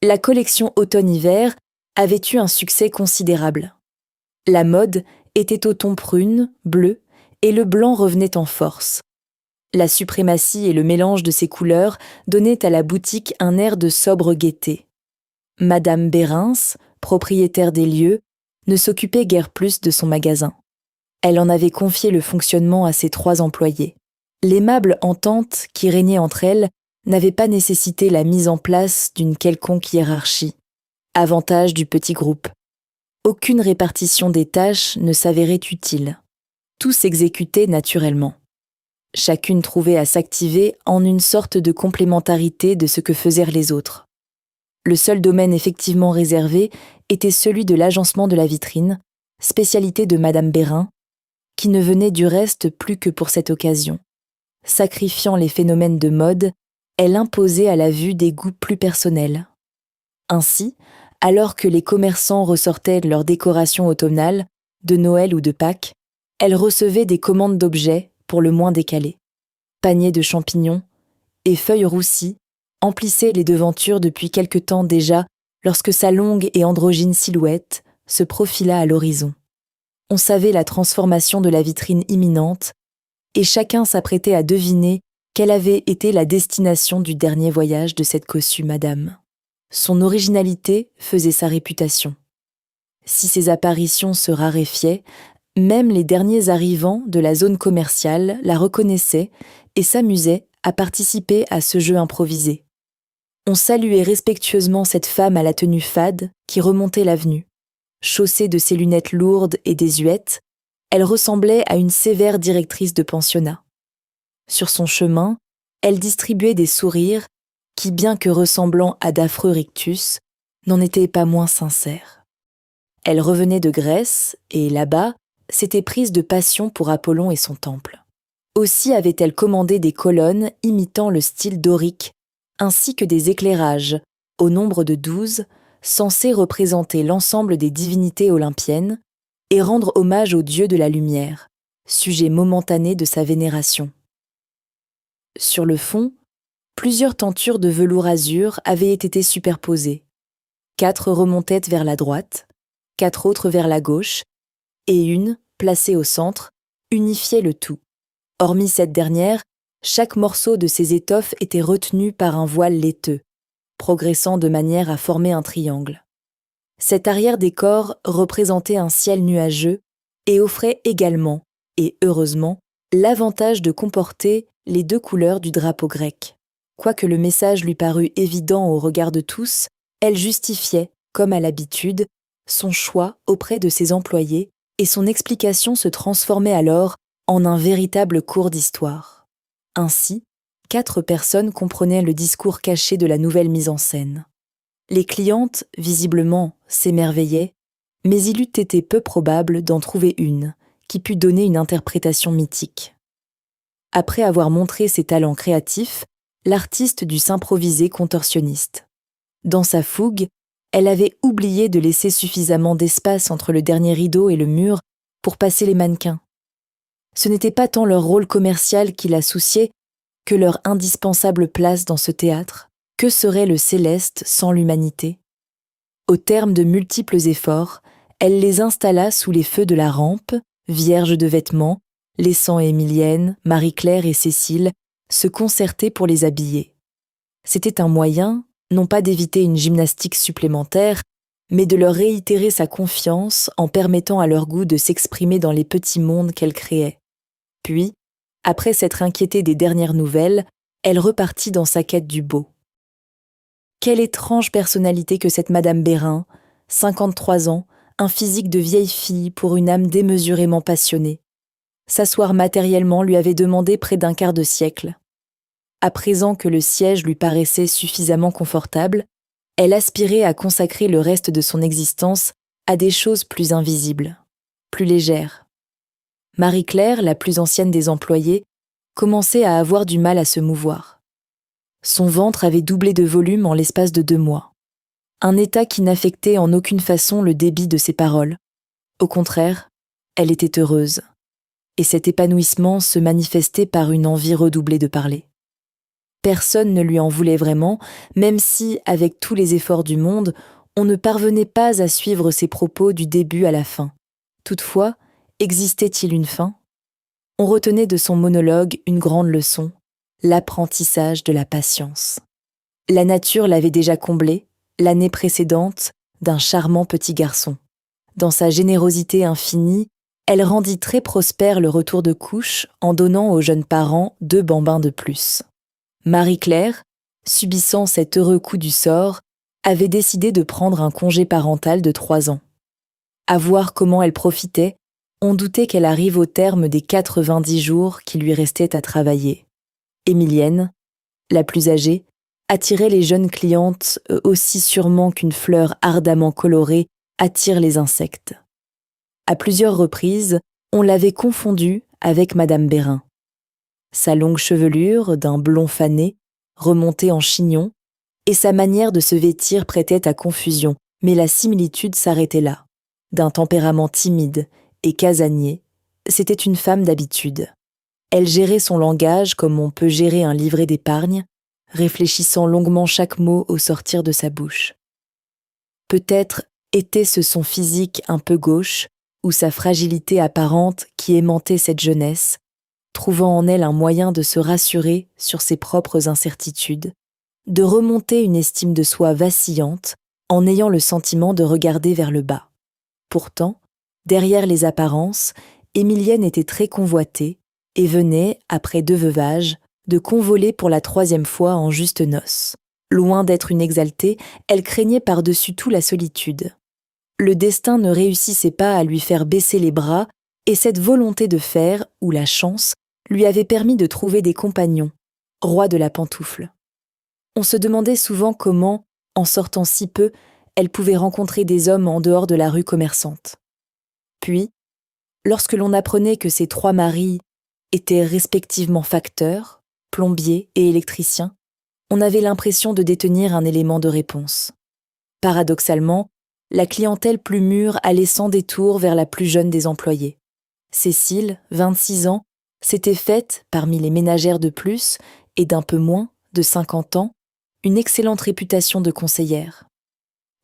La collection automne-hiver avait eu un succès considérable. La mode était au ton prune, bleu, et le blanc revenait en force. La suprématie et le mélange de ces couleurs donnaient à la boutique un air de sobre gaieté. Madame Bérins, propriétaire des lieux, ne s'occupait guère plus de son magasin. Elle en avait confié le fonctionnement à ses 3 employés. L'aimable entente qui régnait entre elles n'avait pas nécessité la mise en place d'une quelconque hiérarchie. Avantage du petit groupe. Aucune répartition des tâches ne s'avérait utile. Tout s'exécutait naturellement. Chacune trouvait à s'activer en une sorte de complémentarité de ce que faisaient les autres. Le seul domaine effectivement réservé était celui de l'agencement de la vitrine, spécialité de Madame Bérin, qui ne venait du reste plus que pour cette occasion. Sacrifiant les phénomènes de mode, elle imposait à la vue des goûts plus personnels. Ainsi, alors que les commerçants ressortaient leurs décorations automnales, de Noël ou de Pâques, elle recevait des commandes d'objets pour le moins décalés. Paniers de champignons et feuilles roussies emplissaient les devantures depuis quelque temps déjà lorsque sa longue et androgyne silhouette se profila à l'horizon. On savait la transformation de la vitrine imminente et chacun s'apprêtait à deviner quelle avait été la destination du dernier voyage de cette cossue madame. Son originalité faisait sa réputation. Si ses apparitions se raréfiaient, même les derniers arrivants de la zone commerciale la reconnaissaient et s'amusaient à participer à ce jeu improvisé. On saluait respectueusement cette femme à la tenue fade qui remontait l'avenue. Chaussée de ses lunettes lourdes et désuètes, elle ressemblait à une sévère directrice de pensionnat. Sur son chemin, elle distribuait des sourires qui, bien que ressemblant à d'affreux rictus, n'en étaient pas moins sincères. Elle revenait de Grèce et, là-bas, s'était prise de passion pour Apollon et son temple. Aussi avait-elle commandé des colonnes imitant le style dorique, ainsi que des éclairages, au nombre de 12, censés représenter l'ensemble des divinités olympiennes et rendre hommage au dieu de la lumière, sujet momentané de sa vénération. Sur le fond, plusieurs tentures de velours azur avaient été superposées. 4 remontaient vers la droite, 4 autres vers la gauche, et une, placée au centre, unifiait le tout. Hormis cette dernière, chaque morceau de ces étoffes était retenu par un voile laiteux, progressant de manière à former un triangle. Cet arrière-décor représentait un ciel nuageux et offrait également, et heureusement, l'avantage de comporter les 2 couleurs du drapeau grec. Quoique le message lui parût évident au regard de tous, elle justifiait, comme à l'habitude, son choix auprès de ses employés et son explication se transformait alors en un véritable cours d'histoire. Ainsi, 4 personnes comprenaient le discours caché de la nouvelle mise en scène. Les clientes, visiblement, s'émerveillaient, mais il eût été peu probable d'en trouver une qui pût donner une interprétation mythique. Après avoir montré ses talents créatifs, l'artiste dut s'improviser contorsionniste. Dans sa fougue, elle avait oublié de laisser suffisamment d'espace entre le dernier rideau et le mur pour passer les mannequins. Ce n'était pas tant leur rôle commercial qui la souciait que leur indispensable place dans ce théâtre. Que serait le céleste sans l'humanité ? Au terme de multiples efforts, elle les installa sous les feux de la rampe, vierges de vêtements, laissant Émilienne, Marie-Claire et Cécile se concerter pour les habiller. C'était un moyen, non pas d'éviter une gymnastique supplémentaire, mais de leur réitérer sa confiance en permettant à leur goût de s'exprimer dans les petits mondes qu'elle créait. Puis, après s'être inquiétée des dernières nouvelles, elle repartit dans sa quête du beau. Quelle étrange personnalité que cette Madame Bérin, 53 ans, un physique de vieille fille pour une âme démesurément passionnée. S'asseoir matériellement lui avait demandé près d'un quart de siècle. À présent que le siège lui paraissait suffisamment confortable, elle aspirait à consacrer le reste de son existence à des choses plus invisibles, plus légères. Marie-Claire, la plus ancienne des employées, commençait à avoir du mal à se mouvoir. Son ventre avait doublé de volume en l'espace de 2 mois. Un état qui n'affectait en aucune façon le débit de ses paroles. Au contraire, elle était heureuse. Et cet épanouissement se manifestait par une envie redoublée de parler. Personne ne lui en voulait vraiment, même si, avec tous les efforts du monde, on ne parvenait pas à suivre ses propos du début à la fin. Toutefois, existait-il une fin ? On retenait de son monologue une grande leçon, l'apprentissage de la patience. La nature l'avait déjà comblé, l'année précédente, d'un charmant petit garçon. Dans sa générosité infinie, elle rendit très prospère le retour de couche en donnant aux jeunes parents 2 bambins de plus. Marie-Claire, subissant cet heureux coup du sort, avait décidé de prendre un congé parental de 3 ans. À voir comment elle profitait, on doutait qu'elle arrive au terme des 90 jours qui lui restaient à travailler. Émilienne, la plus âgée, attirait les jeunes clientes aussi sûrement qu'une fleur ardemment colorée attire les insectes. À plusieurs reprises, on l'avait confondue avec Madame Bérin. Sa longue chevelure, d'un blond fané, remontée en chignon, et sa manière de se vêtir prêtait à confusion, mais la similitude s'arrêtait là. D'un tempérament timide et casanier, c'était une femme d'habitude. Elle gérait son langage comme on peut gérer un livret d'épargne, réfléchissant longuement chaque mot au sortir de sa bouche. Peut-être était-ce son physique un peu gauche, ou sa fragilité apparente qui aimantait cette jeunesse, trouvant en elle un moyen de se rassurer sur ses propres incertitudes, de remonter une estime de soi vacillante en ayant le sentiment de regarder vers le bas. Pourtant, derrière les apparences, Émilienne était très convoitée et venait, après 2 veuvages, de convoler pour la 3e fois en juste noces. Loin d'être une exaltée, elle craignait par-dessus tout la solitude. Le destin ne réussissait pas à lui faire baisser les bras, et cette volonté de faire, ou la chance, lui avait permis de trouver des compagnons, rois de la pantoufle. On se demandait souvent comment, en sortant si peu, elle pouvait rencontrer des hommes en dehors de la rue commerçante. Puis, lorsque l'on apprenait que ses 3 maris étaient respectivement facteurs, plombiers et électriciens, on avait l'impression de détenir un élément de réponse. Paradoxalement, la clientèle plus mûre allait sans détour vers la plus jeune des employées. Cécile, 26 ans, s'était faite, parmi les ménagères de plus et d'un peu moins, de 50 ans, une excellente réputation de conseillère.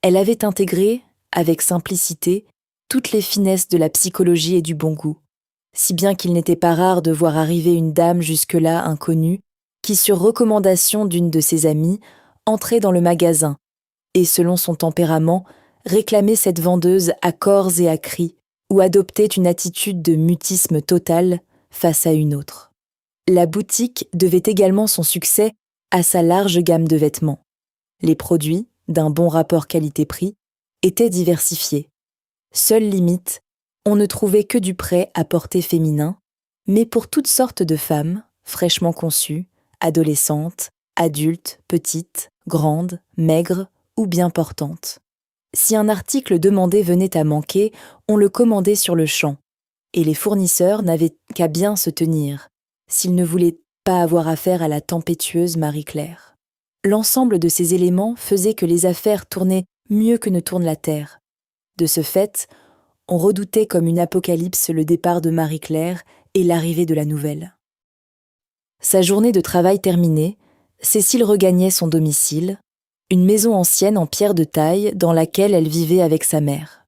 Elle avait intégré, avec simplicité, toutes les finesses de la psychologie et du bon goût, si bien qu'il n'était pas rare de voir arriver une dame jusque-là inconnue, qui, sur recommandation d'une de ses amies, entrait dans le magasin et, selon son tempérament, réclamait cette vendeuse à corps et à cris, ou adoptait une attitude de mutisme total face à une autre. La boutique devait également son succès à sa large gamme de vêtements. Les produits, d'un bon rapport qualité-prix, étaient diversifiés. Seule limite, on ne trouvait que du prêt à porter féminin, mais pour toutes sortes de femmes, fraîchement conçues, adolescentes, adultes, petites, grandes, maigres ou bien portantes. Si un article demandé venait à manquer, on le commandait sur le champ, et les fournisseurs n'avaient qu'à bien se tenir, s'ils ne voulaient pas avoir affaire à la tempétueuse Marie-Claire. L'ensemble de ces éléments faisait que les affaires tournaient mieux que ne tourne la terre. De ce fait, on redoutait comme une apocalypse le départ de Marie-Claire et l'arrivée de la nouvelle. Sa journée de travail terminée, Cécile regagnait son domicile, une maison ancienne en pierre de taille dans laquelle elle vivait avec sa mère.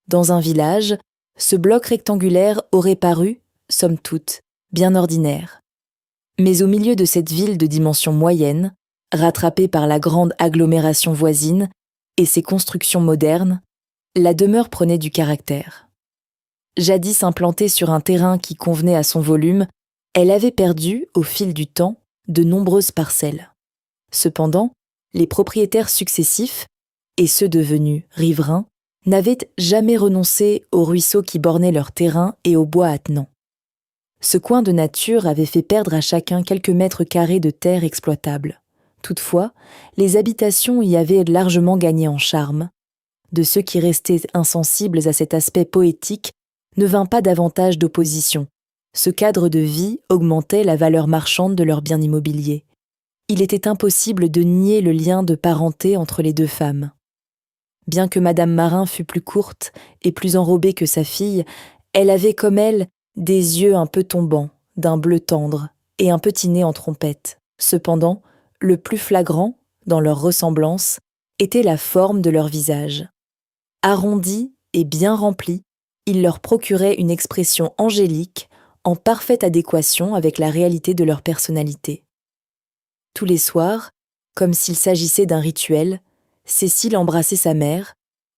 Dans un village, ce bloc rectangulaire aurait paru, somme toute, bien ordinaire. Mais au milieu de cette ville de dimension moyenne, rattrapée par la grande agglomération voisine et ses constructions modernes, la demeure prenait du caractère. Jadis implantée sur un terrain qui convenait à son volume, elle avait perdu, au fil du temps, de nombreuses parcelles. Cependant, les propriétaires successifs, et ceux devenus riverains, n'avaient jamais renoncé aux ruisseaux qui bornaient leur terrain et aux bois attenants. Ce coin de nature avait fait perdre à chacun quelques mètres carrés de terre exploitable. Toutefois, les habitations y avaient largement gagné en charme. De ceux qui restaient insensibles à cet aspect poétique ne vint pas davantage d'opposition. Ce cadre de vie augmentait la valeur marchande de leurs biens immobiliers. Il était impossible de nier le lien de parenté entre les 2 femmes. Bien que Madame Marin fût plus courte et plus enrobée que sa fille, elle avait comme elle des yeux un peu tombants, d'un bleu tendre et un petit nez en trompette. Cependant, le plus flagrant, dans leur ressemblance, était la forme de leur visage. Arrondi et bien rempli, il leur procurait une expression angélique en parfaite adéquation avec la réalité de leur personnalité. Tous les soirs, comme s'il s'agissait d'un rituel, Cécile embrassait sa mère,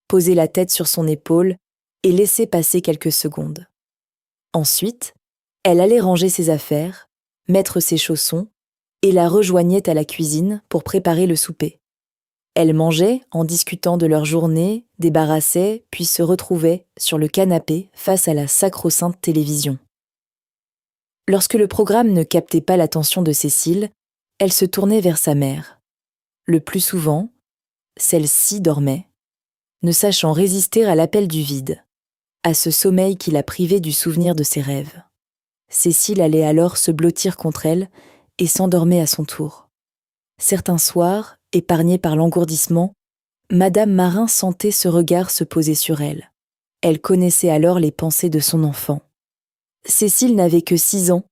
posait la tête sur son épaule et laissait passer quelques secondes. Ensuite, elle allait ranger ses affaires, mettre ses chaussons et la rejoignait à la cuisine pour préparer le souper. Elle mangeait en discutant de leur journée, débarrassait, puis se retrouvait sur le canapé face à la sacro-sainte télévision. Lorsque le programme ne captait pas l'attention de Cécile, elle se tournait vers sa mère. Le plus souvent, celle-ci dormait, ne sachant résister à l'appel du vide, à ce sommeil qui la privait du souvenir de ses rêves. Cécile allait alors se blottir contre elle et s'endormait à son tour. Certains soirs, épargnée par l'engourdissement, Madame Marin sentait ce regard se poser sur elle. Elle connaissait alors les pensées de son enfant. Cécile n'avait que 6 ans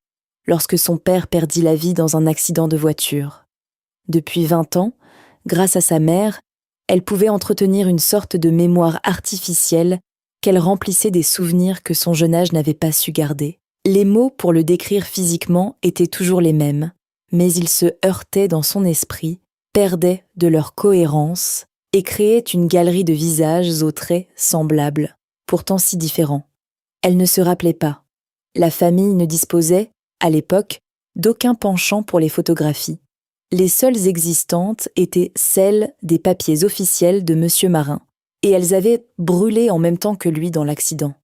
lorsque son père perdit la vie dans un accident de voiture. Depuis 20 ans, grâce à sa mère, elle pouvait entretenir une sorte de mémoire artificielle qu'elle remplissait des souvenirs que son jeune âge n'avait pas su garder. Les mots pour le décrire physiquement étaient toujours les mêmes, mais ils se heurtaient dans son esprit, perdaient de leur cohérence et créaient une galerie de visages aux traits semblables, pourtant si différents. Elle ne se rappelait pas. La famille ne disposait, à l'époque, d'aucun penchant pour les photographies. Les seules existantes étaient celles des papiers officiels de Monsieur Marin, et elles avaient brûlé en même temps que lui dans l'accident.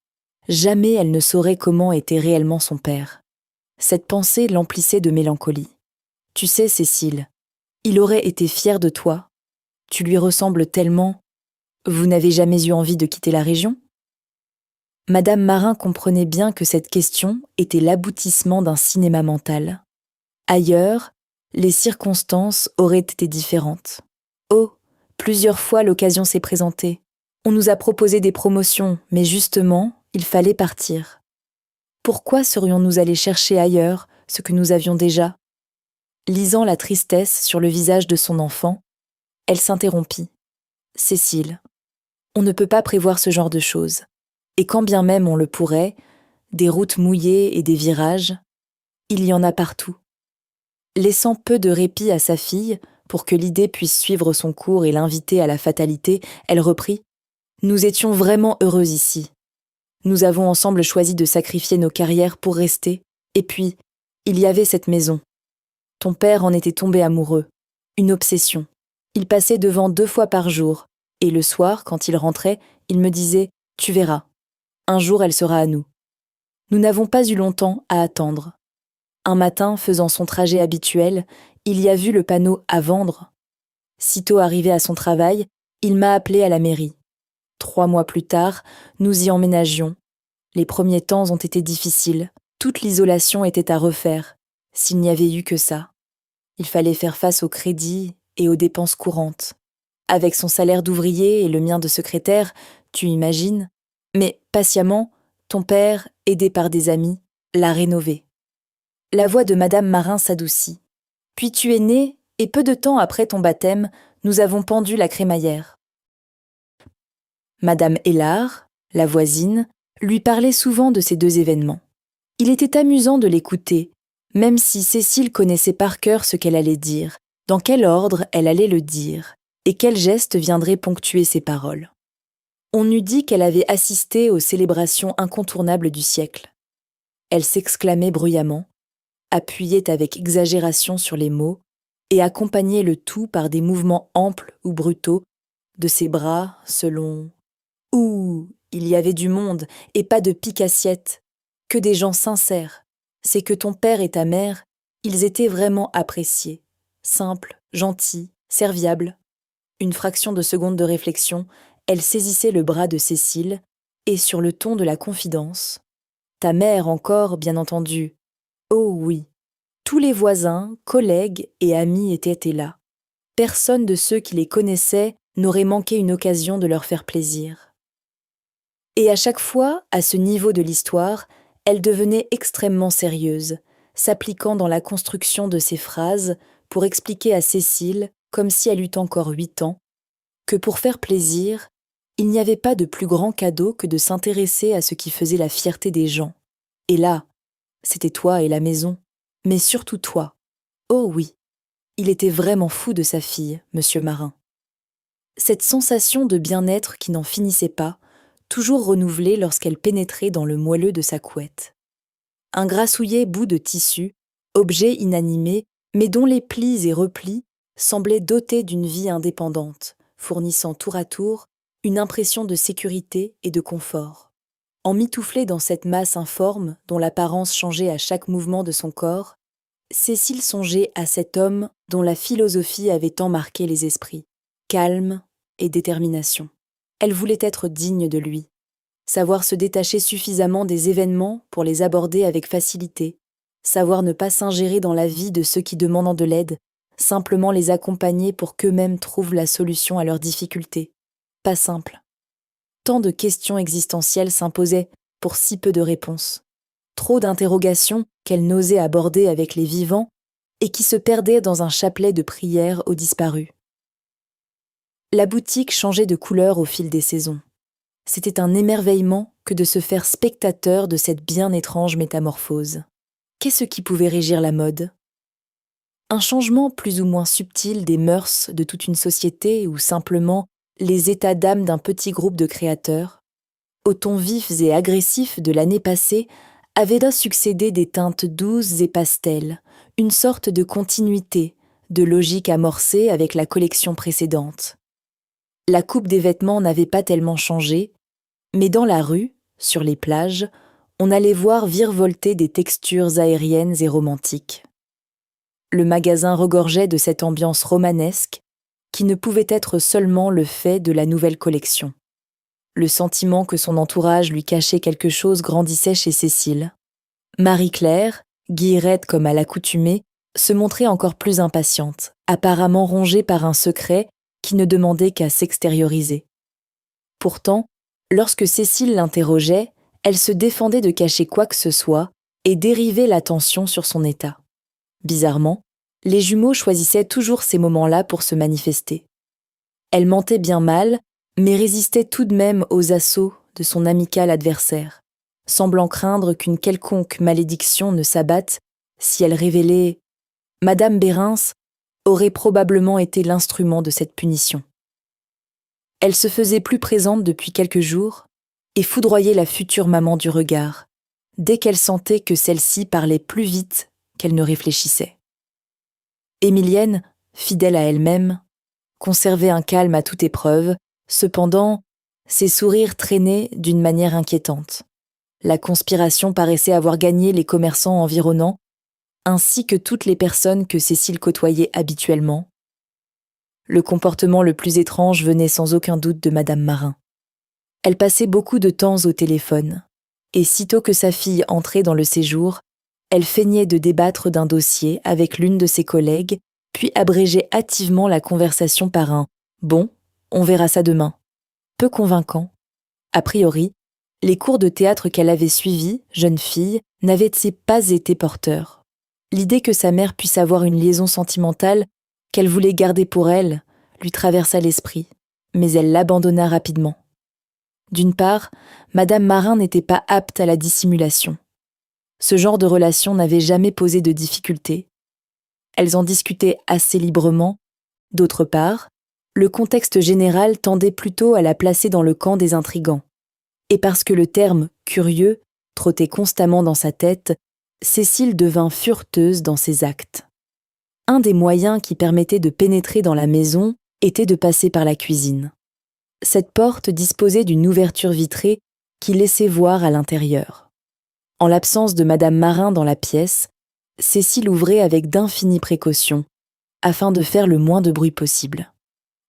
Jamais elle ne saurait comment était réellement son père. Cette pensée l'emplissait de mélancolie. « Tu sais, Cécile, il aurait été fier de toi. Tu lui ressembles tellement. Vous n'avez jamais eu envie de quitter la région ?» Madame Marin comprenait bien que cette question était l'aboutissement d'un cinéma mental. Ailleurs, les circonstances auraient été différentes. Oh, plusieurs fois l'occasion s'est présentée. On nous a proposé des promotions, mais justement, il fallait partir. Pourquoi serions-nous allés chercher ailleurs ce que nous avions déjà ? Lisant la tristesse sur le visage de son enfant, elle s'interrompit. « Cécile, on ne peut pas prévoir ce genre de choses. Et quand bien même on le pourrait, des routes mouillées et des virages, il y en a partout. » Laissant peu de répit à sa fille pour que l'idée puisse suivre son cours et l'inviter à la fatalité, elle reprit « Nous étions vraiment heureux ici. Nous avons ensemble choisi de sacrifier nos carrières pour rester, et puis, il y avait cette maison. Ton père en était tombé amoureux, une obsession. Il passait devant 2 fois par jour, et le soir, quand il rentrait, il me disait « Tu verras, un jour elle sera à nous. » Nous n'avons pas eu longtemps à attendre. Un matin, faisant son trajet habituel, il y a vu le panneau « À vendre ». Sitôt arrivé à son travail, il m'a appelé à la mairie. 3 mois plus tard, nous y emménagions. Les premiers temps ont été difficiles. Toute l'isolation était à refaire, s'il n'y avait eu que ça. Il fallait faire face au crédit et aux dépenses courantes. Avec son salaire d'ouvrier et le mien de secrétaire, tu imagines. Mais patiemment, ton père, aidé par des amis, l'a rénové. La voix de Madame Marin s'adoucit. Puis tu es née, et peu de temps après ton baptême, nous avons pendu la crémaillère. Madame Hélard, la voisine, lui parlait souvent de ces 2 événements. Il était amusant de l'écouter, même si Cécile connaissait par cœur ce qu'elle allait dire, dans quel ordre elle allait le dire, et quel geste viendrait ponctuer ses paroles. On eût dit qu'elle avait assisté aux célébrations incontournables du siècle. Elle s'exclamait bruyamment, appuyait avec exagération sur les mots, et accompagnait le tout par des mouvements amples ou brutaux de ses bras selon... Ouh, il y avait du monde, et pas de pique-assiette, que des gens sincères. C'est que ton père et ta mère, ils étaient vraiment appréciés, simples, gentils, serviables. Une fraction de seconde de réflexion, elle saisissait le bras de Cécile, et sur le ton de la confidence, « Ta mère encore, bien entendu. Oh oui. » Tous les voisins, collègues et amis étaient là. Personne de ceux qui les connaissaient n'aurait manqué une occasion de leur faire plaisir. Et à chaque fois, à ce niveau de l'histoire, elle devenait extrêmement sérieuse, s'appliquant dans la construction de ses phrases pour expliquer à Cécile, comme si elle eût encore 8 ans, que pour faire plaisir, il n'y avait pas de plus grand cadeau que de s'intéresser à ce qui faisait la fierté des gens. Et là, c'était toi et la maison, mais surtout toi. Oh oui, il était vraiment fou de sa fille, Monsieur Marin. Cette sensation de bien-être qui n'en finissait pas, toujours renouvelée lorsqu'elle pénétrait dans le moelleux de sa couette. Un grassouillet bout de tissu, objet inanimé, mais dont les plis et replis semblaient dotés d'une vie indépendante, fournissant tour à tour une impression de sécurité et de confort. Emmitouflée dans cette masse informe dont l'apparence changeait à chaque mouvement de son corps, Cécile songeait à cet homme dont la philosophie avait tant marqué les esprits, calme et détermination. Elle voulait être digne de lui, savoir se détacher suffisamment des événements pour les aborder avec facilité, savoir ne pas s'ingérer dans la vie de ceux qui demandent de l'aide, simplement les accompagner pour qu'eux-mêmes trouvent la solution à leurs difficultés. Pas simple. Tant de questions existentielles s'imposaient pour si peu de réponses. Trop d'interrogations qu'elle n'osait aborder avec les vivants et qui se perdaient dans un chapelet de prières aux disparus. La boutique changeait de couleur au fil des saisons. C'était un émerveillement que de se faire spectateur de cette bien étrange métamorphose. Qu'est-ce qui pouvait régir la mode ? Un changement plus ou moins subtil des mœurs de toute une société ou simplement les états d'âme d'un petit groupe de créateurs, aux tons vifs et agressifs de l'année passée avaient là succédé des teintes douces et pastels, une sorte de continuité, de logique amorcée avec la collection précédente. La coupe des vêtements n'avait pas tellement changé, mais dans la rue, sur les plages, on allait voir virevolter des textures aériennes et romantiques. Le magasin regorgeait de cette ambiance romanesque qui ne pouvait être seulement le fait de la nouvelle collection. Le sentiment que son entourage lui cachait quelque chose grandissait chez Cécile. Marie-Claire, guillerette comme à l'accoutumée, se montrait encore plus impatiente, apparemment rongée par un secret qui ne demandait qu'à s'extérioriser. Pourtant, lorsque Cécile l'interrogeait, elle se défendait de cacher quoi que ce soit et dérivait l'attention sur son état. Bizarrement, les jumeaux choisissaient toujours ces moments-là pour se manifester. Elle mentait bien mal, mais résistait tout de même aux assauts de son amical adversaire, semblant craindre qu'une quelconque malédiction ne s'abatte si elle révélait « Madame Bérins aurait probablement été l'instrument de cette punition ». Elle se faisait plus présente depuis quelques jours et foudroyait la future maman du regard, dès qu'elle sentait que celle-ci parlait plus vite qu'elle ne réfléchissait. Émilienne, fidèle à elle-même, conservait un calme à toute épreuve, cependant, ses sourires traînaient d'une manière inquiétante. La conspiration paraissait avoir gagné les commerçants environnants, ainsi que toutes les personnes que Cécile côtoyait habituellement. Le comportement le plus étrange venait sans aucun doute de Madame Marin. Elle passait beaucoup de temps au téléphone, et sitôt que sa fille entrait dans le séjour, elle feignait de débattre d'un dossier avec l'une de ses collègues, puis abrégeait hâtivement la conversation par un « Bon, on verra ça demain ». Peu convaincant. A priori, les cours de théâtre qu'elle avait suivis, jeune fille, n'avaient pas été porteurs. L'idée que sa mère puisse avoir une liaison sentimentale qu'elle voulait garder pour elle lui traversa l'esprit, mais elle l'abandonna rapidement. D'une part, Madame Marin n'était pas apte à la dissimulation. Ce genre de relation n'avait jamais posé de difficultés. Elles en discutaient assez librement. D'autre part, le contexte général tendait plutôt à la placer dans le camp des intrigants. Et parce que le terme « curieux » trottait constamment dans sa tête, Cécile devint fureteuse dans ses actes. Un des moyens qui permettait de pénétrer dans la maison était de passer par la cuisine. Cette porte disposait d'une ouverture vitrée qui laissait voir à l'intérieur. En l'absence de Madame Marin dans la pièce, Cécile ouvrait avec d'infinies précautions, afin de faire le moins de bruit possible.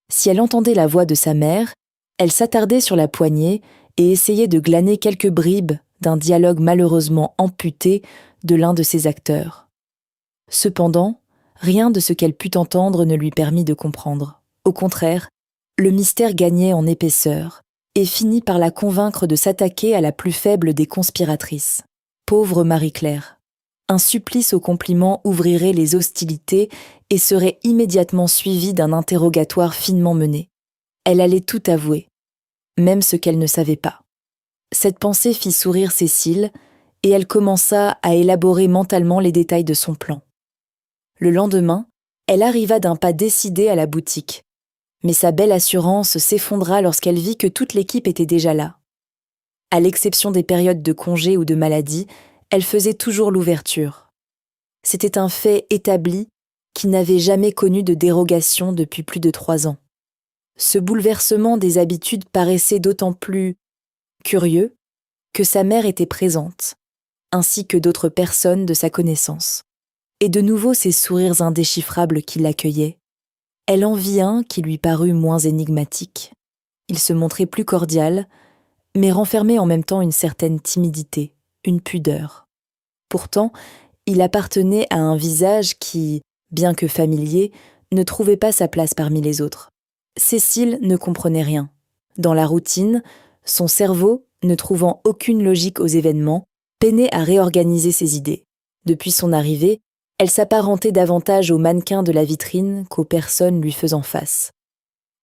Si elle entendait la voix de sa mère, elle s'attardait sur la poignée et essayait de glaner quelques bribes d'un dialogue malheureusement amputé de l'un de ses acteurs. Cependant, rien de ce qu'elle put entendre ne lui permit de comprendre. Au contraire, le mystère gagnait en épaisseur et finit par la convaincre de s'attaquer à la plus faible des conspiratrices. Pauvre Marie-Claire. Un supplice au compliment ouvrirait les hostilités et serait immédiatement suivie d'un interrogatoire finement mené. Elle allait tout avouer, même ce qu'elle ne savait pas. Cette pensée fit sourire Cécile, et elle commença à élaborer mentalement les détails de son plan. Le lendemain, elle arriva d'un pas décidé à la boutique. Mais sa belle assurance s'effondra lorsqu'elle vit que toute l'équipe était déjà là. À l'exception des périodes de congé ou de maladie, elle faisait toujours l'ouverture. C'était un fait établi qui n'avait jamais connu de dérogation depuis plus de 3 ans. Ce bouleversement des habitudes paraissait d'autant plus curieux que sa mère était présente, ainsi que d'autres personnes de sa connaissance. Et de nouveau ces sourires indéchiffrables qui l'accueillaient. Elle en vit un qui lui parut moins énigmatique. Il se montrait plus cordial, mais renfermait en même temps une certaine timidité, une pudeur. Pourtant, il appartenait à un visage qui, bien que familier, ne trouvait pas sa place parmi les autres. Cécile ne comprenait rien. Dans la routine, son cerveau, ne trouvant aucune logique aux événements, peinait à réorganiser ses idées. Depuis son arrivée, elle s'apparentait davantage au mannequin de la vitrine qu'aux personnes lui faisant face.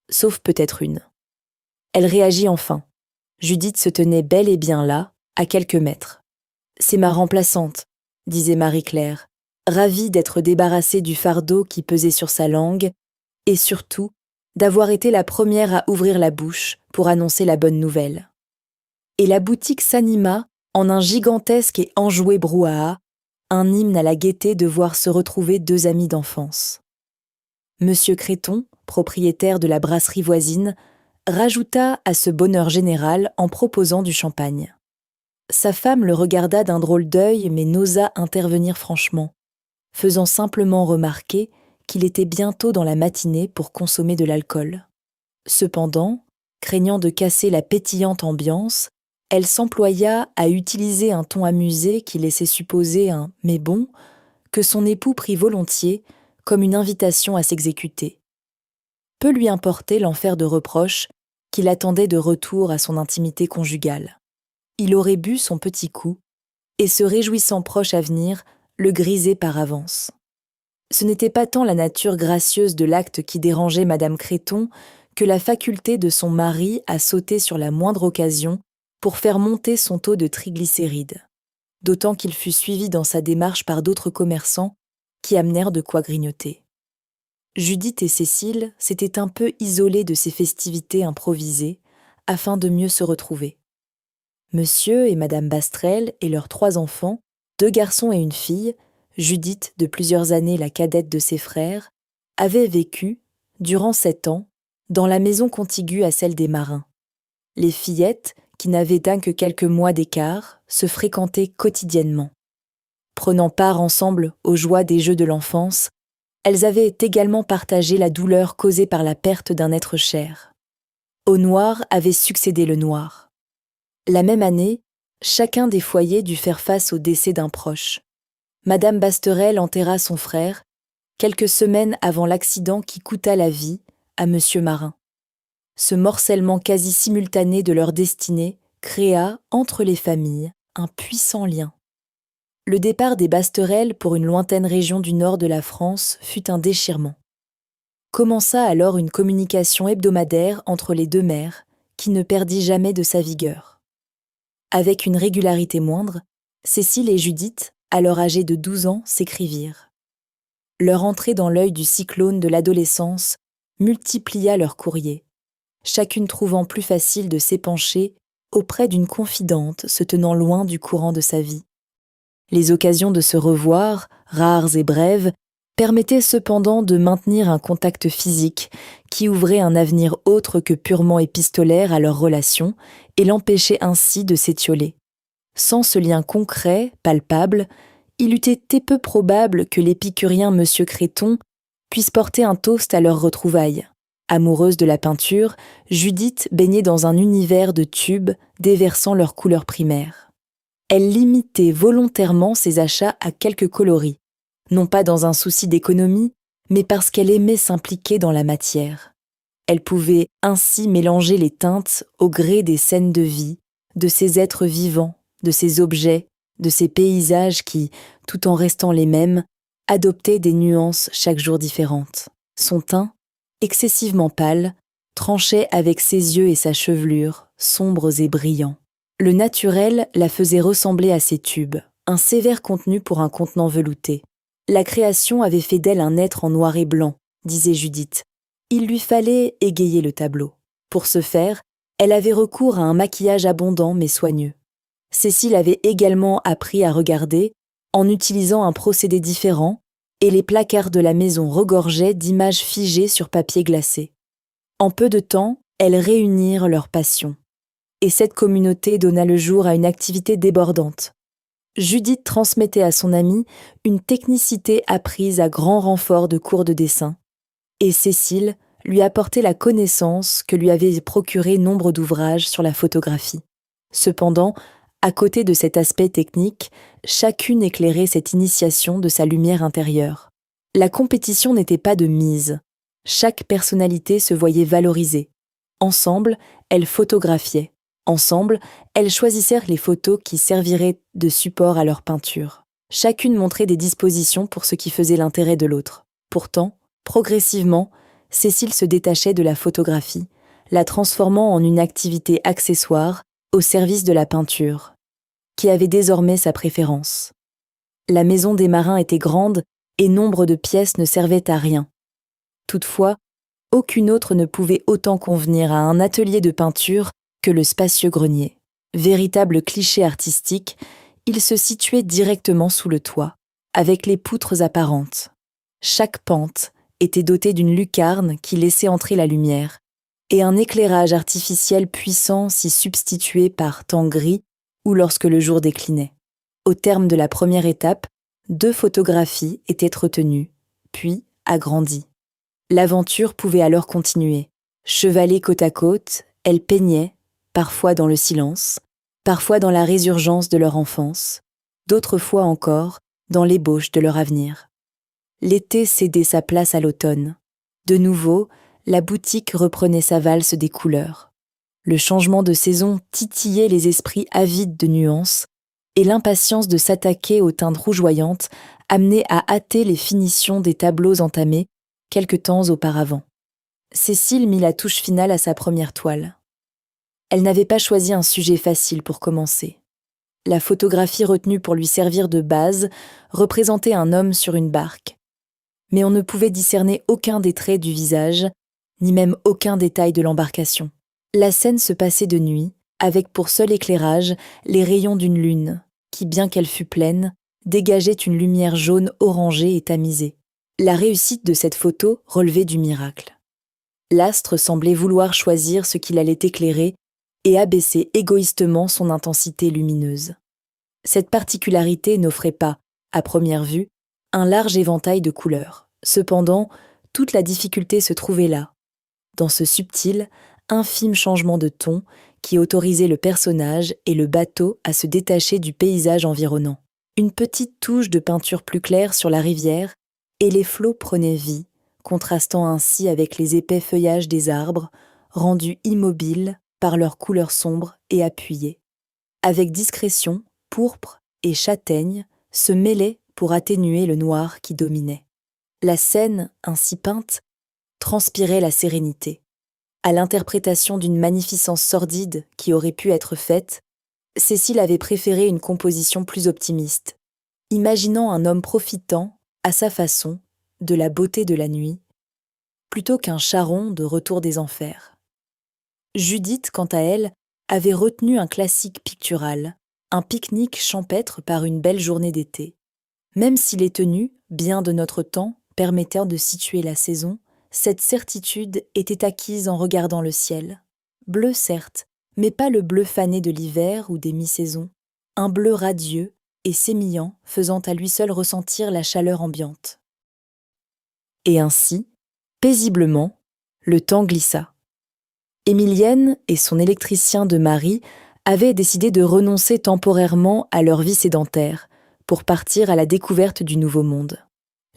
Sauf peut-être une. Elle réagit enfin. Judith se tenait bel et bien là, à quelques mètres. « C'est ma remplaçante », disait Marie-Claire, ravie d'être débarrassée du fardeau qui pesait sur sa langue, et surtout, d'avoir été la première à ouvrir la bouche pour annoncer la bonne nouvelle. Et la boutique s'anima en un gigantesque et enjoué brouhaha, un hymne à la gaieté de voir se retrouver 2 amis d'enfance. Monsieur Créton, propriétaire de la brasserie voisine, rajouta à ce bonheur général en proposant du champagne. Sa femme le regarda d'un drôle d'œil mais n'osa intervenir franchement, faisant simplement remarquer qu'il était bientôt dans la matinée pour consommer de l'alcool. Cependant, craignant de casser la pétillante ambiance, elle s'employa à utiliser un ton amusé qui laissait supposer un « mais bon » que son époux prit volontiers comme une invitation à s'exécuter. Peu lui importait l'enfer de reproches qu'il attendait de retour à son intimité conjugale. Il aurait bu son petit coup, et se réjouissant proche avenir, le grisait par avance. Ce n'était pas tant la nature gracieuse de l'acte qui dérangeait Madame Créton que la faculté de son mari à sauter sur la moindre occasion pour faire monter son taux de triglycérides, d'autant qu'il fut suivi dans sa démarche par d'autres commerçants qui amenèrent de quoi grignoter. Judith et Cécile s'étaient un peu isolées de ces festivités improvisées afin de mieux se retrouver. Monsieur et Madame Bastrel et leurs 3 enfants, 2 garçons et une fille, Judith, de plusieurs années la cadette de ses frères, avaient vécu, durant 7 ans, dans la maison contiguë à celle des Marins. Les fillettes, qui n'avaient d'un que quelques mois d'écart, se fréquentaient quotidiennement. Prenant part ensemble aux joies des jeux de l'enfance, elles avaient également partagé la douleur causée par la perte d'un être cher. Au noir avait succédé le noir. La même année, chacun des foyers dut faire face au décès d'un proche. Madame Basterel enterra son frère, quelques semaines avant l'accident qui coûta la vie à Monsieur Marin. Ce morcellement quasi simultané de leur destinée créa, entre les familles, un puissant lien. Le départ des Basterel pour une lointaine région du nord de la France fut un déchirement. Commença alors une communication hebdomadaire entre les 2 mères, qui ne perdit jamais de sa vigueur. Avec une régularité moindre, Cécile et Judith, alors âgées de 12 ans, s'écrivirent. Leur entrée dans l'œil du cyclone de l'adolescence multiplia leurs courriers, chacune trouvant plus facile de s'épancher auprès d'une confidente se tenant loin du courant de sa vie. Les occasions de se revoir, rares et brèves, permettaient cependant de maintenir un contact physique qui ouvrait un avenir autre que purement épistolaire à leur relation et l'empêchait ainsi de s'étioler. Sans ce lien concret, palpable, il eût été peu probable que l'épicurien Monsieur Créton puisse porter un toast à leur retrouvailles. Amoureuse de la peinture, Judith baignait dans un univers de tubes déversant leurs couleurs primaires. Elle limitait volontairement ses achats à quelques coloris, non pas dans un souci d'économie, mais parce qu'elle aimait s'impliquer dans la matière. Elle pouvait ainsi mélanger les teintes au gré des scènes de vie, de ces êtres vivants, de ces objets, de ces paysages qui, tout en restant les mêmes, adoptait des nuances chaque jour différentes. Son teint, excessivement pâle, tranchait avec ses yeux et sa chevelure, sombres et brillants. Le naturel la faisait ressembler à ses tubes, un sévère contenu pour un contenant velouté. La création avait fait d'elle un être en noir et blanc, disait Judith. Il lui fallait égayer le tableau. Pour ce faire, elle avait recours à un maquillage abondant mais soigneux. Cécile avait également appris à regarder en utilisant un procédé différent, et les placards de la maison regorgeaient d'images figées sur papier glacé. En peu de temps, elles réunirent leurs passions. Et cette communauté donna le jour à une activité débordante. Judith transmettait à son amie une technicité apprise à grand renfort de cours de dessin, et Cécile lui apportait la connaissance que lui avaient procuré nombre d'ouvrages sur la photographie. Cependant, à côté de cet aspect technique, chacune éclairait cette initiation de sa lumière intérieure. La compétition n'était pas de mise. Chaque personnalité se voyait valorisée. Ensemble, elles photographiaient. Ensemble, elles choisissèrent les photos qui serviraient de support à leur peinture. Chacune montrait des dispositions pour ce qui faisait l'intérêt de l'autre. Pourtant, progressivement, Cécile se détachait de la photographie, la transformant en une activité accessoire au service de la peinture, qui avait désormais sa préférence. La maison des marins était grande et nombre de pièces ne servaient à rien. Toutefois, aucune autre ne pouvait autant convenir à un atelier de peinture que le spacieux grenier. Véritable cliché artistique, il se situait directement sous le toit, avec les poutres apparentes. Chaque pente était dotée d'une lucarne qui laissait entrer la lumière, et un éclairage artificiel puissant s'y substituait par temps gris ou lorsque le jour déclinait. Au terme de la première étape, 2 photographies étaient retenues, puis agrandies. L'aventure pouvait alors continuer. Chevalées côte à côte, elles peignaient, parfois dans le silence, parfois dans la résurgence de leur enfance, d'autres fois encore dans l'ébauche de leur avenir. L'été cédait sa place à l'automne. De nouveau, la boutique reprenait sa valse des couleurs. Le changement de saison titillait les esprits avides de nuances, et l'impatience de s'attaquer aux teintes rougeoyantes amenait à hâter les finitions des tableaux entamés quelque temps auparavant. Cécile mit la touche finale à sa première toile. Elle n'avait pas choisi un sujet facile pour commencer. La photographie retenue pour lui servir de base représentait un homme sur une barque. Mais on ne pouvait discerner aucun des traits du visage, ni même aucun détail de l'embarcation. La scène se passait de nuit, avec pour seul éclairage les rayons d'une lune, qui, bien qu'elle fût pleine, dégageait une lumière jaune orangée et tamisée. La réussite de cette photo relevait du miracle. L'astre semblait vouloir choisir ce qu'il allait éclairer et abaisser égoïstement son intensité lumineuse. Cette particularité n'offrait pas, à première vue, un large éventail de couleurs. Cependant, toute la difficulté se trouvait là, dans ce subtil, infime changement de ton qui autorisait le personnage et le bateau à se détacher du paysage environnant. Une petite touche de peinture plus claire sur la rivière, et les flots prenaient vie, contrastant ainsi avec les épais feuillages des arbres, rendus immobiles par leurs couleurs sombres et appuyées. Avec discrétion, pourpre et châtaigne se mêlaient pour atténuer le noir qui dominait. La scène, ainsi peinte, transpirait la sérénité. À l'interprétation d'une magnificence sordide qui aurait pu être faite, Cécile avait préféré une composition plus optimiste, imaginant un homme profitant, à sa façon, de la beauté de la nuit, plutôt qu'un charron de retour des enfers. Judith, quant à elle, avait retenu un classique pictural, un pique-nique champêtre par une belle journée d'été. Même si les tenues, bien de notre temps, permettaient de situer la saison, cette certitude était acquise en regardant le ciel. Bleu certes, mais pas le bleu fané de l'hiver ou des mi-saisons, un bleu radieux et sémillant faisant à lui seul ressentir la chaleur ambiante. Et ainsi, paisiblement, le temps glissa. Émilienne et son électricien de mari avaient décidé de renoncer temporairement à leur vie sédentaire pour partir à la découverte du nouveau monde.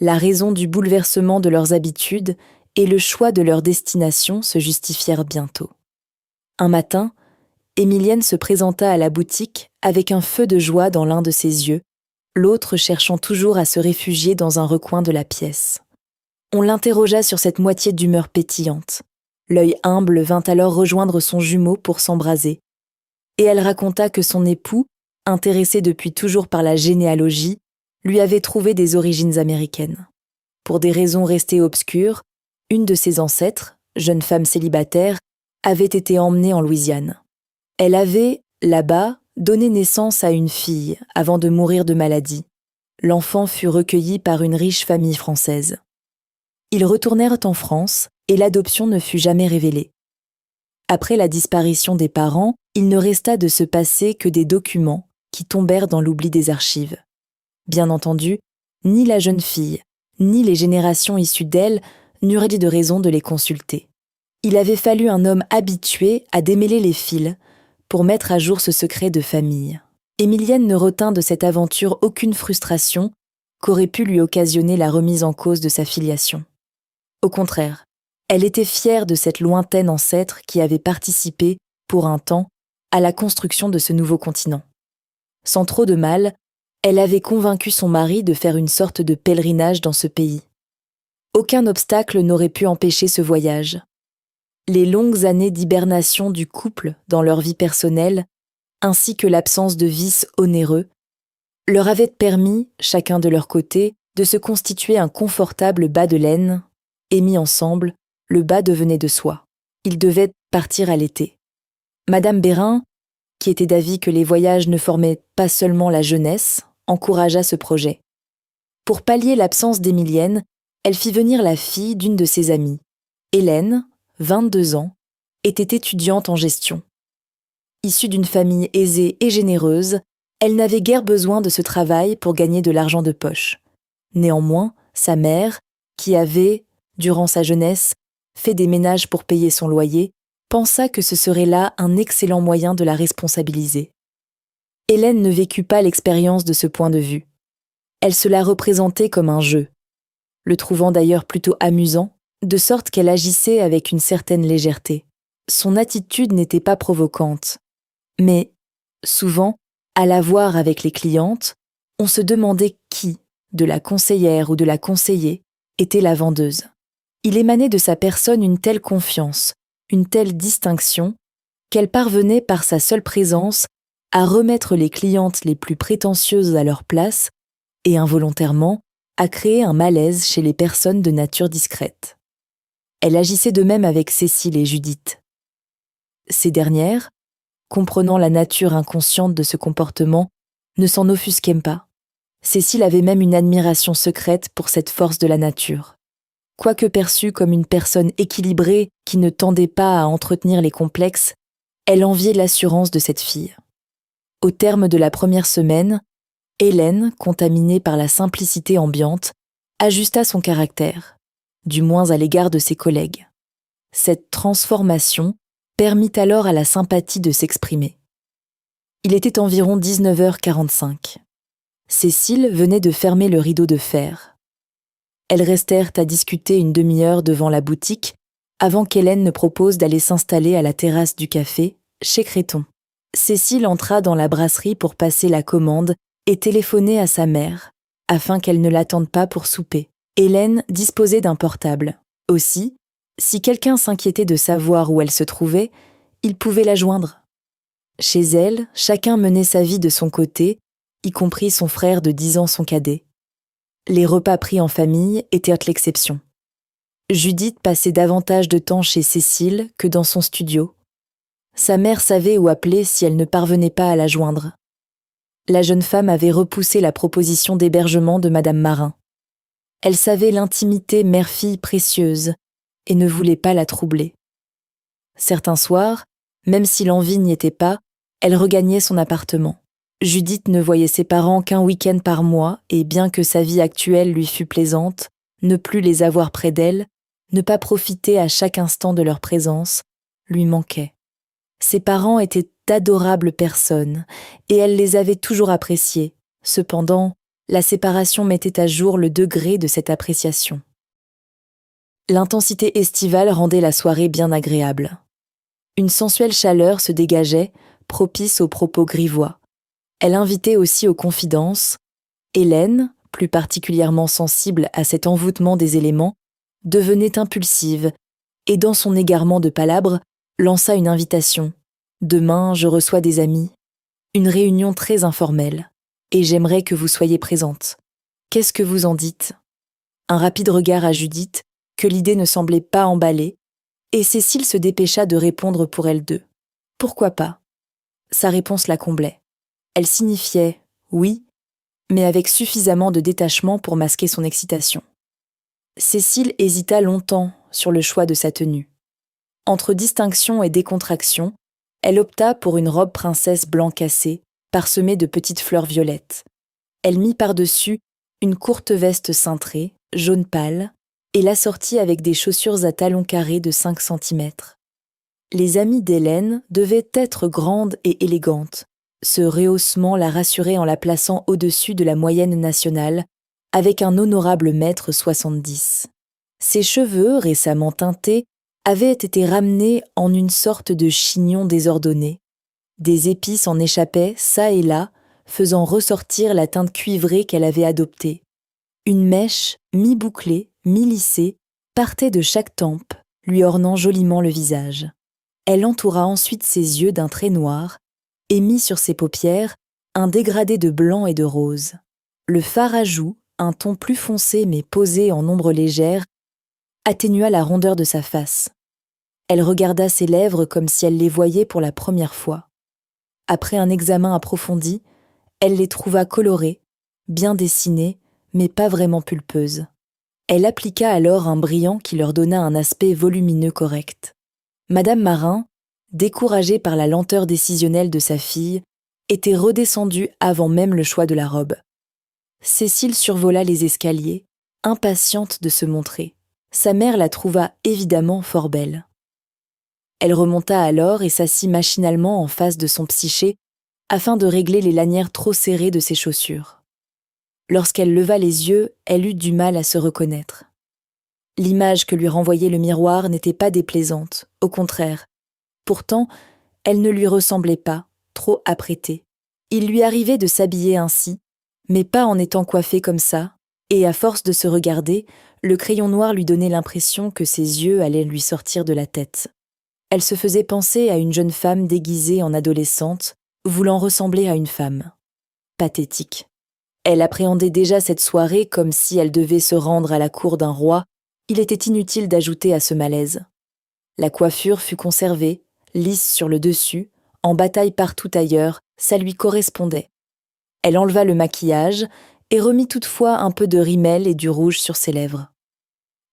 La raison du bouleversement de leurs habitudes et le choix de leur destination se justifièrent bientôt. Un matin, Émilienne se présenta à la boutique avec un feu de joie dans l'un de ses yeux l'autre cherchant toujours à se réfugier dans un recoin de la pièce. On l'interrogea sur cette moitié d'humeur pétillante. L'œil humble vint alors rejoindre son jumeau pour s'embraser, et elle raconta que son époux, intéressé depuis toujours par la généalogie, lui avait trouvé des origines américaines. Pour des raisons restées obscures, une de ses ancêtres, jeune femme célibataire, avait été emmenée en Louisiane. Elle avait, là-bas, donné naissance à une fille avant de mourir de maladie. L'enfant fut recueilli par une riche famille française. Ils retournèrent en France et l'adoption ne fut jamais révélée. Après la disparition des parents, il ne resta de se passer que des documents qui tombèrent dans l'oubli des archives. Bien entendu, ni la jeune fille, ni les générations issues d'elle n'eurent de raison de les consulter. Il avait fallu un homme habitué à démêler les fils pour mettre à jour ce secret de famille. Émilienne ne retint de cette aventure aucune frustration qu'aurait pu lui occasionner la remise en cause de sa filiation. Au contraire, elle était fière de cette lointaine ancêtre qui avait participé, pour un temps, à la construction de ce nouveau continent. Sans trop de mal, elle avait convaincu son mari de faire une sorte de pèlerinage dans ce pays. Aucun obstacle n'aurait pu empêcher ce voyage. Les longues années d'hibernation du couple dans leur vie personnelle, ainsi que l'absence de vices onéreux, leur avaient permis, chacun de leur côté, de se constituer un confortable bas de laine, et mis ensemble, le bas devenait de soie. Ils devaient partir à l'été. Madame Bérin, qui était d'avis que les voyages ne formaient pas seulement la jeunesse, encouragea ce projet. Pour pallier l'absence d'Émilienne, elle fit venir la fille d'une de ses amies. Hélène, 22 ans, était étudiante en gestion. Issue d'une famille aisée et généreuse, elle n'avait guère besoin de ce travail pour gagner de l'argent de poche. Néanmoins, sa mère, qui avait, durant sa jeunesse, fait des ménages pour payer son loyer, pensa que ce serait là un excellent moyen de la responsabiliser. Hélène ne vécut pas l'expérience de ce point de vue. Elle se la représentait comme un jeu, le trouvant d'ailleurs plutôt amusant, de sorte qu'elle agissait avec une certaine légèreté. Son attitude n'était pas provocante, mais, souvent, à la voir avec les clientes, on se demandait qui, de la conseillère ou de la conseillée, était la vendeuse. Il émanait de sa personne une telle confiance, une telle distinction, qu'elle parvenait par sa seule présence à remettre les clientes les plus prétentieuses à leur place et involontairement à créer un malaise chez les personnes de nature discrète. Elle agissait de même avec Cécile et Judith. Ces dernières, comprenant la nature inconsciente de ce comportement, ne s'en offusquaient pas. Cécile avait même une admiration secrète pour cette force de la nature. Quoique perçue comme une personne équilibrée qui ne tendait pas à entretenir les complexes, elle enviait l'assurance de cette fille. Au terme de la première semaine, Hélène, contaminée par la simplicité ambiante, ajusta son caractère, du moins à l'égard de ses collègues. Cette transformation permit alors à la sympathie de s'exprimer. Il était environ 19h45. Cécile venait de fermer le rideau de fer. Elles restèrent à discuter une demi-heure devant la boutique avant qu'Hélène ne propose d'aller s'installer à la terrasse du café, chez Créton. Cécile entra dans la brasserie pour passer la commande et téléphoner à sa mère, afin qu'elle ne l'attende pas pour souper. Hélène disposait d'un portable. Aussi, si quelqu'un s'inquiétait de savoir où elle se trouvait, il pouvait la joindre. Chez elle, chacun menait sa vie de son côté, y compris son frère de 10 ans son cadet. Les repas pris en famille étaient l'exception. Judith passait davantage de temps chez Cécile que dans son studio. Sa mère savait où appeler si elle ne parvenait pas à la joindre. La jeune femme avait repoussé la proposition d'hébergement de Madame Marin. Elle savait l'intimité mère-fille précieuse et ne voulait pas la troubler. Certains soirs, même si l'envie n'y était pas, elle regagnait son appartement. Judith ne voyait ses parents qu'un week-end par mois et bien que sa vie actuelle lui fût plaisante, ne plus les avoir près d'elle, ne pas profiter à chaque instant de leur présence, lui manquait. Ses parents étaient d'adorables personnes et elle les avait toujours appréciés. Cependant, la séparation mettait à jour le degré de cette appréciation. L'intensité estivale rendait la soirée bien agréable. Une sensuelle chaleur se dégageait, propice aux propos grivois. Elle invitait aussi aux confidences, Hélène, plus particulièrement sensible à cet envoûtement des éléments, devenait impulsive et dans son égarement de palabres, lança une invitation. « Demain, je reçois des amis. Une réunion très informelle. Et j'aimerais que vous soyez présente. Qu'est-ce que vous en dites ?» Un rapide regard à Judith, que l'idée ne semblait pas emballer, et Cécile se dépêcha de répondre pour elles deux. « Pourquoi pas ?» Sa réponse la comblait. Elle signifiait « oui », mais avec suffisamment de détachement pour masquer son excitation. Cécile hésita longtemps sur le choix de sa tenue. Entre distinction et décontraction, elle opta pour une robe princesse blanc cassé, parsemée de petites fleurs violettes. Elle mit par-dessus une courte veste cintrée, jaune pâle, et l'assortit avec des chaussures à talons carrés de 5 cm. Les amies d'Hélène devaient être grandes et élégantes. Ce rehaussement la rassurait en la plaçant au-dessus de la moyenne nationale, avec un honorable 1,70 m. Ses cheveux, récemment teintés, avaient été ramenés en une sorte de chignon désordonné. Des épices en échappaient çà et là, faisant ressortir la teinte cuivrée qu'elle avait adoptée. Une mèche, mi-bouclée, mi-lissée, partait de chaque tempe, lui ornant joliment le visage. Elle entoura ensuite ses yeux d'un trait noir et mit sur ses paupières un dégradé de blanc et de rose. Le fard à joues, un ton plus foncé mais posé en ombre légère, atténua la rondeur de sa face. Elle regarda ses lèvres comme si elle les voyait pour la première fois. Après un examen approfondi, elle les trouva colorées, bien dessinées, mais pas vraiment pulpeuses. Elle appliqua alors un brillant qui leur donna un aspect volumineux correct. Madame Marin, découragée par la lenteur décisionnelle de sa fille, était redescendue avant même le choix de la robe. Cécile survola les escaliers, impatiente de se montrer. Sa mère la trouva évidemment fort belle. Elle remonta alors et s'assit machinalement en face de son psyché afin de régler les lanières trop serrées de ses chaussures. Lorsqu'elle leva les yeux, elle eut du mal à se reconnaître. L'image que lui renvoyait le miroir n'était pas déplaisante, au contraire. Pourtant, elle ne lui ressemblait pas, trop apprêtée. Il lui arrivait de s'habiller ainsi, mais pas en étant coiffée comme ça, et à force de se regarder, le crayon noir lui donnait l'impression que ses yeux allaient lui sortir de la tête. Elle se faisait penser à une jeune femme déguisée en adolescente, voulant ressembler à une femme. Pathétique. Elle appréhendait déjà cette soirée comme si elle devait se rendre à la cour d'un roi. Il était inutile d'ajouter à ce malaise. La coiffure fut conservée, lisse sur le dessus, en bataille partout ailleurs, ça lui correspondait. Elle enleva le maquillage et remit toutefois un peu de rimel et du rouge sur ses lèvres.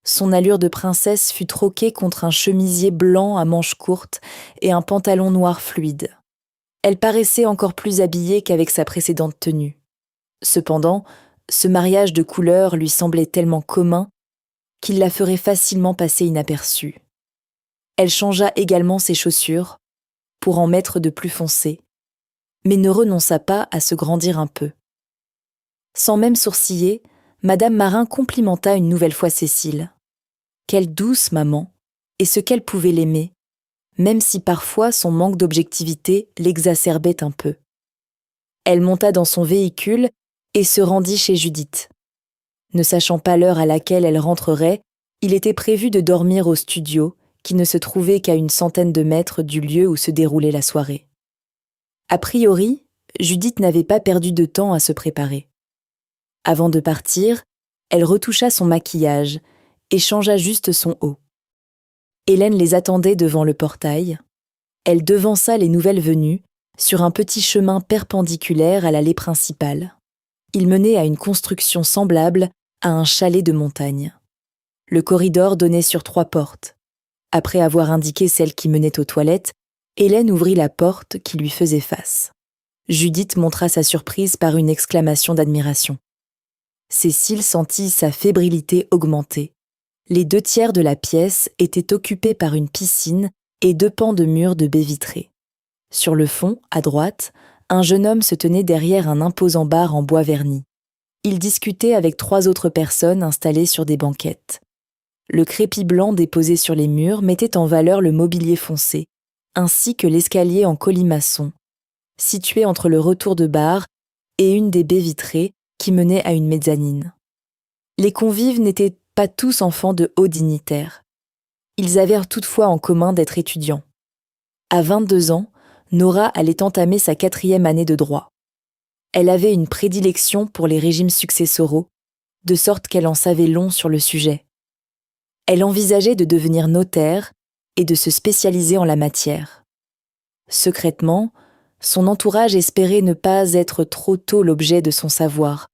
Son allure de princesse fut troquée contre un chemisier blanc à manches courtes et un pantalon noir fluide. Elle paraissait encore plus habillée qu'avec sa précédente tenue. Cependant, ce mariage de couleurs lui semblait tellement commun qu'il la ferait facilement passer inaperçue. Elle changea également ses chaussures pour en mettre de plus foncées, mais ne renonça pas à se grandir un peu. Sans même sourciller, Madame Marin complimenta une nouvelle fois Cécile. Quelle douce maman, et ce qu'elle pouvait l'aimer, même si parfois son manque d'objectivité l'exacerbait un peu. Elle monta dans son véhicule et se rendit chez Judith. Ne sachant pas l'heure à laquelle elle rentrerait, il était prévu de dormir au studio, qui ne se trouvait qu'à une centaine de mètres du lieu où se déroulait la soirée. A priori, Judith n'avait pas perdu de temps à se préparer. Avant de partir, elle retoucha son maquillage et changea juste son haut. Hélène les attendait devant le portail. Elle devança les nouvelles venues sur un petit chemin perpendiculaire à l'allée principale. Il menait à une construction semblable à un chalet de montagne. Le corridor donnait sur 3 portes. Après avoir indiqué celle qui menait aux toilettes, Hélène ouvrit la porte qui lui faisait face. Judith montra sa surprise par une exclamation d'admiration. Cécile sentit sa fébrilité augmenter. Les 2/3 de la pièce étaient occupés par une piscine et 2 pans de murs de baies vitrées. Sur le fond, à droite, un jeune homme se tenait derrière un imposant bar en bois verni. Il discutait avec 3 autres personnes installées sur des banquettes. Le crépi blanc déposé sur les murs mettait en valeur le mobilier foncé, ainsi que l'escalier en colimaçon, situé entre le retour de bar et une des baies vitrées qui menait à une mezzanine. Les convives n'étaient pas tous enfants de hauts dignitaires. Ils avaient toutefois en commun d'être étudiants. À 22 ans, Nora allait entamer sa 4e année de droit. Elle avait une prédilection pour les régimes successoraux, de sorte qu'elle en savait long sur le sujet. Elle envisageait de devenir notaire et de se spécialiser en la matière. Secrètement, son entourage espérait ne pas être trop tôt l'objet de son savoir,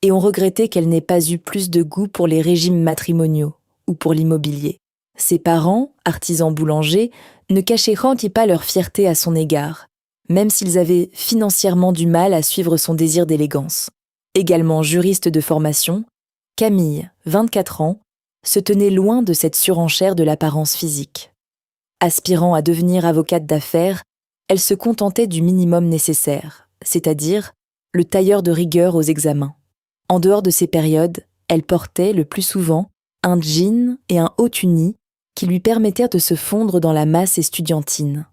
et on regrettait qu'elle n'ait pas eu plus de goût pour les régimes matrimoniaux ou pour l'immobilier. Ses parents, artisans boulangers, ne cachaient pas leur fierté à son égard, même s'ils avaient financièrement du mal à suivre son désir d'élégance. Également juriste de formation, Camille, 24 ans, se tenait loin de cette surenchère de l'apparence physique. Aspirant à devenir avocate d'affaires, elle se contentait du minimum nécessaire, c'est-à-dire le tailleur de rigueur aux examens. En dehors de ces périodes, elle portait, le plus souvent, un jean et un haut uni qui lui permettèrent de se fondre dans la masse estudiantine.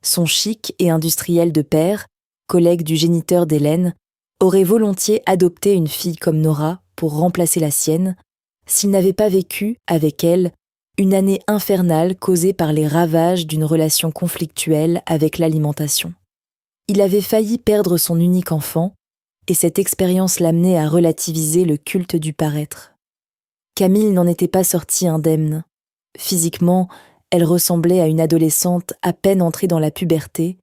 Son chic et industriel de père, collègue du géniteur d'Hélène, aurait volontiers adopté une fille comme Nora pour remplacer la sienne, s'il n'avait pas vécu, avec elle, une année infernale causée par les ravages d'une relation conflictuelle avec l'alimentation. Il avait failli perdre son unique enfant, et cette expérience l'amenait à relativiser le culte du paraître. Camille n'en était pas sortie indemne. Physiquement, elle ressemblait à une adolescente à peine entrée dans la puberté,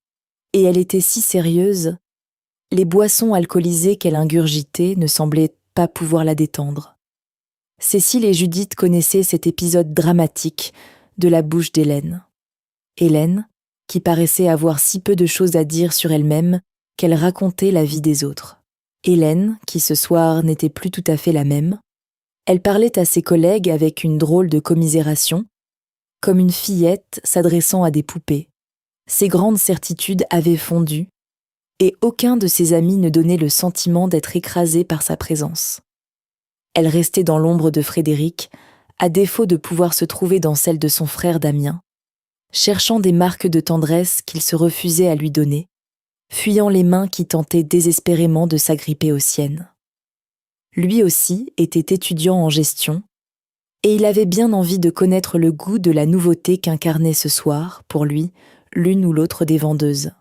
et elle était si sérieuse, les boissons alcoolisées qu'elle ingurgitait ne semblaient pas pouvoir la détendre. Cécile et Judith connaissaient cet épisode dramatique de la bouche d'Hélène. Hélène, qui paraissait avoir si peu de choses à dire sur elle-même qu'elle racontait la vie des autres. Hélène, qui ce soir n'était plus tout à fait la même, elle parlait à ses collègues avec une drôle de commisération, comme une fillette s'adressant à des poupées. Ses grandes certitudes avaient fondu, et aucun de ses amis ne donnait le sentiment d'être écrasé par sa présence. Elle restait dans l'ombre de Frédéric, à défaut de pouvoir se trouver dans celle de son frère Damien, cherchant des marques de tendresse qu'il se refusait à lui donner, fuyant les mains qui tentaient désespérément de s'agripper aux siennes. Lui aussi était étudiant en gestion, et il avait bien envie de connaître le goût de la nouveauté qu'incarnait ce soir, pour lui, l'une ou l'autre des vendeuses.